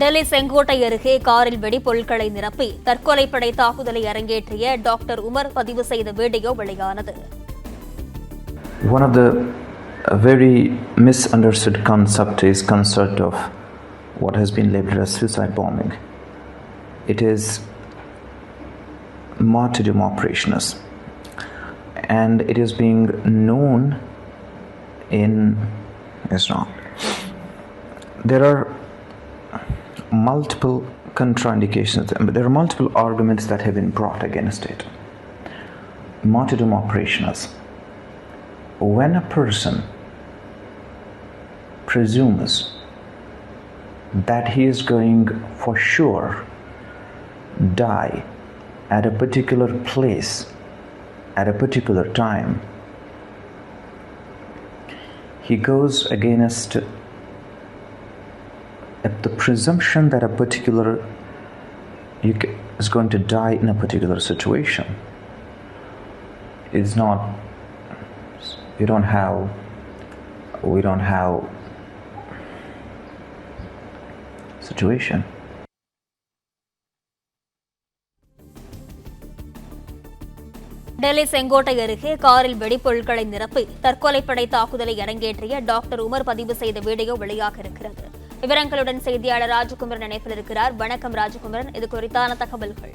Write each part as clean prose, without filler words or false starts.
டெல்லி செங்கோட்டை அருகே காரில் வெடிபொருட்களை நிரப்பி தற்கொலைப்படை தாக்குதலை அரங்கேற்றிய டாக்டர் உமர் பதிவு செய்த வீடியோ வெளியானது. One of the very misunderstood concept of what has been labeled as suicide bombing. It is martyrdom operations, and it is being known in Islam. There are multiple contraindications, there are multiple arguments that have been brought against it. Martyrdom operations. When a person presumes that he is going for sure die at a particular place at a particular time, he goes against the presumption that a particular is going to die in a particular situation. It's not. We don't have situation. Delhi Sengottai அருகே காரில் வெடிபொருட்களை நிரப்பி தற்கொலைப்படை தாக்குதலை அரங்கேற்றிய doctor Umar பதிவு செய்த video வெளியாக இருக்கிறது. விவரங்களுடன் செய்தியாளர் ராஜகுமரன் இணைப்பில் இருக்கிறார். வணக்கம் ராஜகுமரன், இது குறித்தான தகவல்கள்.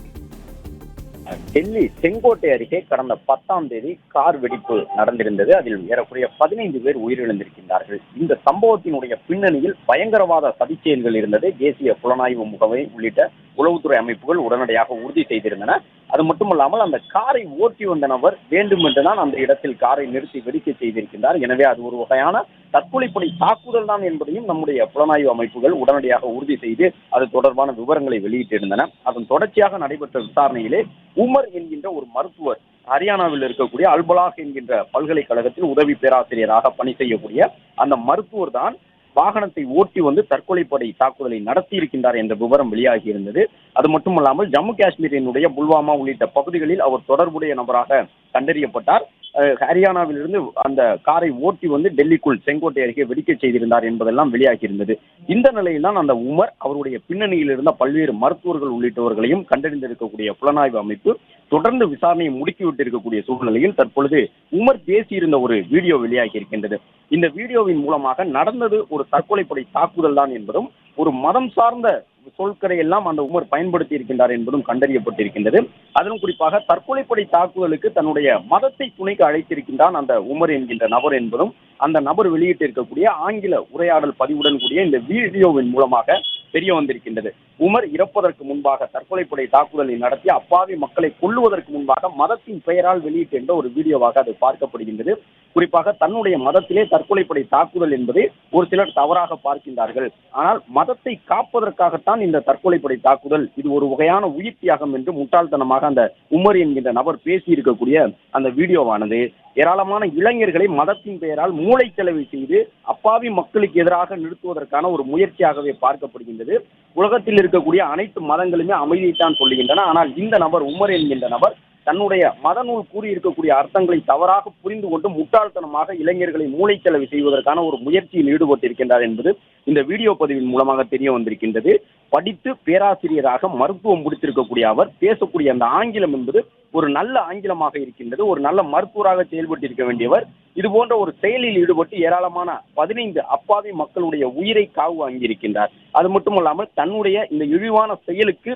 டெல்லி செங்கோட்டை அருகே கடந்த 10ஆம் தேதி கார் வெடிப்பு நடந்திருந்தது. அதில் ஏறக்குறைய 15 பேர் உயிரிழந்திருக்கின்றார்கள். இந்த சம்பவத்தினுடைய பின்னணியில் பயங்கரவாத சதிச்செயல்கள் இருந்தது. தேசிய புலனாய்வு முகமை உள்ளிட்ட உளவுத்துறை அமைப்புகள் உடனடியாக உறுதி செய்திருந்தன. அது மட்டுமல்லாமல் அந்த காரை ஓட்டி வந்த நபர் வேண்டுமென்றுதான் அந்த இடத்தில் காரை நிறுத்தி வெடிக்க செய்திருக்கின்றார். எனவே அது ஒரு வகையான தற்கொலைப்படை தாக்குதல் தான் என்பதையும் நம்முடைய புலனாய்வு அமைப்புகள் உடனடியாக உறுதி செய்து அது தொடர்பான விவரங்களை வெளியிட்டிருந்தன. அதன் தொடர்ச்சியாக நடைபெற்ற விசாரணையிலே உமர் என்கின்ற ஒரு மருத்துவர், ஹரியானாவில் இருக்கக்கூடிய அல்பலாக் என்கின்ற பல்கலைக்கழகத்தில் உதவி பேராசிரியராக பணி செய்யக்கூடிய அந்த மருத்துவர் தான் வாகனத்தை ஓட்டி வந்து தற்கொலைப்படை தாக்குதலை நடத்தி இருக்கின்றார் என்ற விவரம் வெளியாகி இருந்தது. அது மட்டுமல்லாமல் ஜம்மு காஷ்மீரினுடைய புல்வாமா உள்ளிட்ட பகுதிகளில் அவர் தொடர்புடைய நபராக கண்டறியப்பட்டார். ஹரியானாவிலிருந்து அந்த காரை ஓட்டி வந்து டெல்லிக்குள் செங்கோட்டை அருகே வெடிக்க செய்திருந்தார் என்பதெல்லாம் வெளியாகி இருந்தது. இந்த நிலையில் தான் அந்த உமர் அவருடைய பின்னணியில் இருந்த பல்வேறு மருத்துவர்கள் உள்ளிட்டவர்களையும் கண்டறிந்திருக்கக்கூடிய புலனாய்வு அமைப்பு தொடர்ந்து விசாரணையை முடுக்கிவிட்டு இருக்கக்கூடிய சூழ்நிலையில் தற்பொழுது உமர் பேசியிருந்த ஒரு வீடியோ வெளியாகி இருக்கின்றது. இந்த வீடியோவின் மூலமாக நடந்தது ஒரு தற்கொலைப்படை தாக்குதல் தான் என்பதும், ஒரு மதம் சார்ந்த சொற்களை எல்லாம் அந்த உமர் பயன்படுத்தி இருக்கின்றார் என்பதும் கண்டறியப்பட்டிருக்கின்றது. அதிலும் குறிப்பாக தற்கொலைப்படை தாக்குதலுக்கு தன்னுடைய மதத்தை துணைக்கு அழைத்திருக்கின்றான் அந்த உமர் என்கின்ற நபர் என்பதும் அந்த நபர் வெளியிட்டிருக்கக்கூடிய ஆங்கில உரையாடல் பதிவுடன் கூடிய இந்த வீடியோவின் மூலமாக தெரிய வந்திருக்கின்றது. உமர் இறப்பதற்கு முன்பாக தற்கொலைப்படை தாக்குதலை நடத்தி அப்பாவி மக்களை கொல்லுவதற்கு முன்பாக மதத்தின் பெயரால் வெளியிட்ட ஒரு வீடியோவாக அது பார்க்கப்படுகின்றது. குறிப்பாக தன்னுடைய மதத்திலே தற்கொலைப்படை தாக்குதல் என்பதை ஒரு சிலர் தவறாக பார்க்கின்றார்கள். ஆனால் மதத்தை காப்பதற்காகத்தான் இந்த தற்கொலைப்படை தாக்குதல், இது ஒரு வகையான உயிர் தியாகம் என்று முட்டாள்தனமாக அந்த உமர் என்கின்ற நபர் பேசி இருக்கக்கூடிய அந்த வீடியோவானது ஏராளமான இளைஞர்களை மதத்தின் பெயரால் மூளைச்சலவை செய்து அப்பாவி மக்களுக்கு எதிராக நிறுத்துவதற்கான ஒரு முயற்சியாகவே பார்க்கப்படுகின்றது. உலகத்தில் இருக்கக்கூடிய அனைத்து மதங்களுமே அமைதியைத்தான் சொல்லுகின்றன. ஆனால் இந்த நபர் உமர் என்கின்ற நபர் தன்னுடைய மத நூல் கூறியிருக்கக்கூடிய அர்த்தங்களை தவறாக புரிந்து கொண்டு முட்டாள்தனமாக இளைஞர்களை மூளைச்சலவை செய்வதற்கான ஒரு முயற்சியில் ஈடுபட்டிருக்கின்றார் என்பது இந்த வீடியோ பதிவின் மூலமாக தெரிய வந்திருக்கின்றது. படித்து பேராசிரியராக மருத்துவம் முடித்திருக்கக்கூடிய அவர் பேசக்கூடிய அந்த ஆங்கிலம் என்பது ஒரு நல்ல ஆங்கிலமாக இருக்கின்றது. ஒரு நல்ல மருத்துவராக செயல்பட்டு இருக்க வேண்டியவர் இது போன்ற ஒரு செயலில் ஈடுபட்டு ஏராளமான 15 அப்பாவி மக்களுடைய உயிரை காவு வாங்கியிருக்கின்றார். அது மட்டுமல்லாமல் தன்னுடைய இந்த இழிவான செயலுக்கு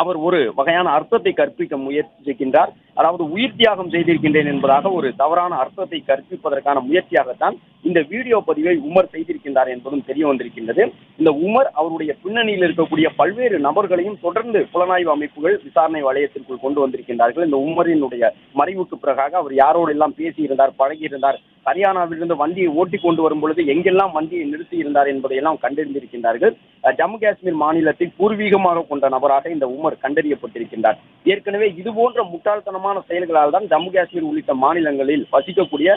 அவர் ஒரு வகையான அர்த்தத்தை கற்பிக்க முயற்சிக்கின்றார். அதாவது உயிர் தியாகம் செய்திருக்கின்றேன் என்பதாக ஒரு தவறான அர்த்தத்தை கற்பிப்பதற்கான முயற்சியாகத்தான் இந்த வீடியோ பதிவை உமர் செய்திருக்கின்றார் என்பதும் தெரிய வந்திருக்கின்றது. இந்த உமர் அவருடைய பின்னணியில் இருக்கக்கூடிய பல்வேறு நபர்களையும் தொடர்ந்து புலனாய்வு அமைப்புகள் விசாரணை வளையத்திற்குள் கொண்டு வந்திருக்கின்றார்கள். இந்த உமரினுடைய மறைவுக்கு பிறகாக அவர் யாரோடு எல்லாம் பேசியிருந்தார், பழகியிருந்தார், ஹரியானாவிலிருந்து வண்டியை ஓட்டி கொண்டு வரும் பொழுது எங்கெல்லாம் வண்டியை நிறுத்தி இருந்தார் என்பதையெல்லாம் கண்டறிந்திருக்கின்றார்கள். ஜம்மு காஷ்மீர் மாநிலத்தை பூர்வீகமாக கொண்ட நபராக இந்த உமர் கண்டறியப்பட்டிருக்கின்றார். ஏற்கனவே இது போன்ற முட்டாள்தனமான செயல்களால் தான் ஜம்மு காஷ்மீர் உள்ளிட்ட மாநிலங்களில் வசிக்கக்கூடிய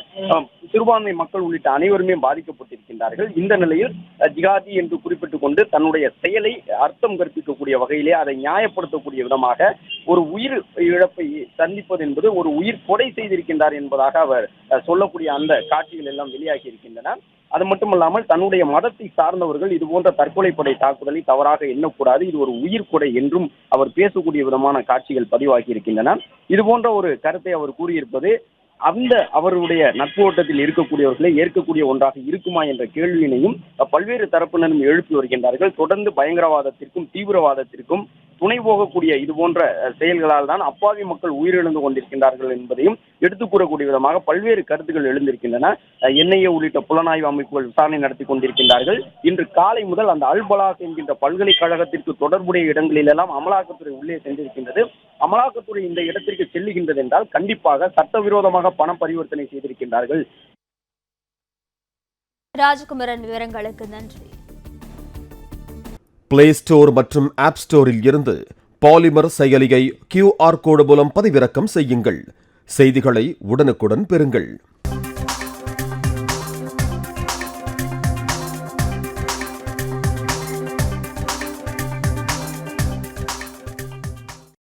சிறுபான்மை மக்கள் உள்ளிட்ட அனைவருமே பாதிக்கப்பட்டிருக்கின்றார்கள். இந்த நிலையில் ஜிகாதி என்று குறிப்பிட்டுக் கொண்டு தன்னுடைய செயலை அர்த்தம் கற்பிக்கக்கூடிய வகையிலே அதை நியாயப்படுத்தக்கூடிய விதமாக ஒரு உயிர் இழப்பை சந்திப்பது என்பது ஒரு உயிர் கொடை செய்திருக்கின்றார் என்பதாக அவர் சொல்லக்கூடிய அந்த காட்சிகள் எல்லாம் வெளியாகி இருக்கின்றன. அது மட்டுமல்லாமல் தன்னுடைய மதத்தை சார்ந்தவர்கள் இது போன்ற தற்கொலைப்படை தாக்குதலை தவறாக எண்ணக்கூடாது, இது ஒரு உயிர்கொடை என்றும் அவர் பேசக்கூடிய விதமான காட்சிகள் பதிவாகி இருக்கின்றன. இது போன்ற ஒரு கருத்தை அவர் கூறியிருப்பது அவருடைய நட்பு ஓட்டத்தில் இருக்கக்கூடியவர்களை ஏற்கக்கூடிய ஒன்றாக இருக்குமா என்ற கேள்வியினையும் பல்வேறு தரப்பினரும் எழுப்பி வருகின்றார்கள். தொடர்ந்து பயங்கரவாதத்திற்கும் தீவிரவாதத்திற்கும் துணை போகக்கூடிய இது போன்ற செயல்களால் தான் அப்பாவி மக்கள் உயிரிழந்து கொண்டிருக்கின்றார்கள் என்பதையும் எடுத்துக் கூறக்கூடிய விதமாக பல்வேறு கருத்துக்கள் எழுந்திருக்கின்றன. என்ஐஏ உள்ளிட்ட புலனாய்வு அமைப்புகள் விசாரணை நடத்தி கொண்டிருக்கின்றார்கள். இன்று காலை முதல் அந்த அல்பலாக் என்கின்ற பல்கலைக்கழகத்திற்கு தொடர்புடைய இடங்களிலெல்லாம் அமலாக்கத்துறை உள்ளே சென்றிருக்கின்றது. அமலாக்கத்துறை இந்த இடத்திற்கு செல்லுகின்றது என்றால் கண்டிப்பாக சட்டவிரோதமாக பணம் பரிவர்த்தனை செய்திருக்கின்றார்கள். ராஜகுமரன், விவரங்களுக்கு நன்றி. பிளே ஸ்டோர் மற்றும் ஆப் ஸ்டோரில் இருந்து பாலிமர் செயலியை QR கோடு மூலம் பதிவிறக்கம் செய்யுங்கள். செய்திகளை உடனுக்குடன் பெறுங்கள்.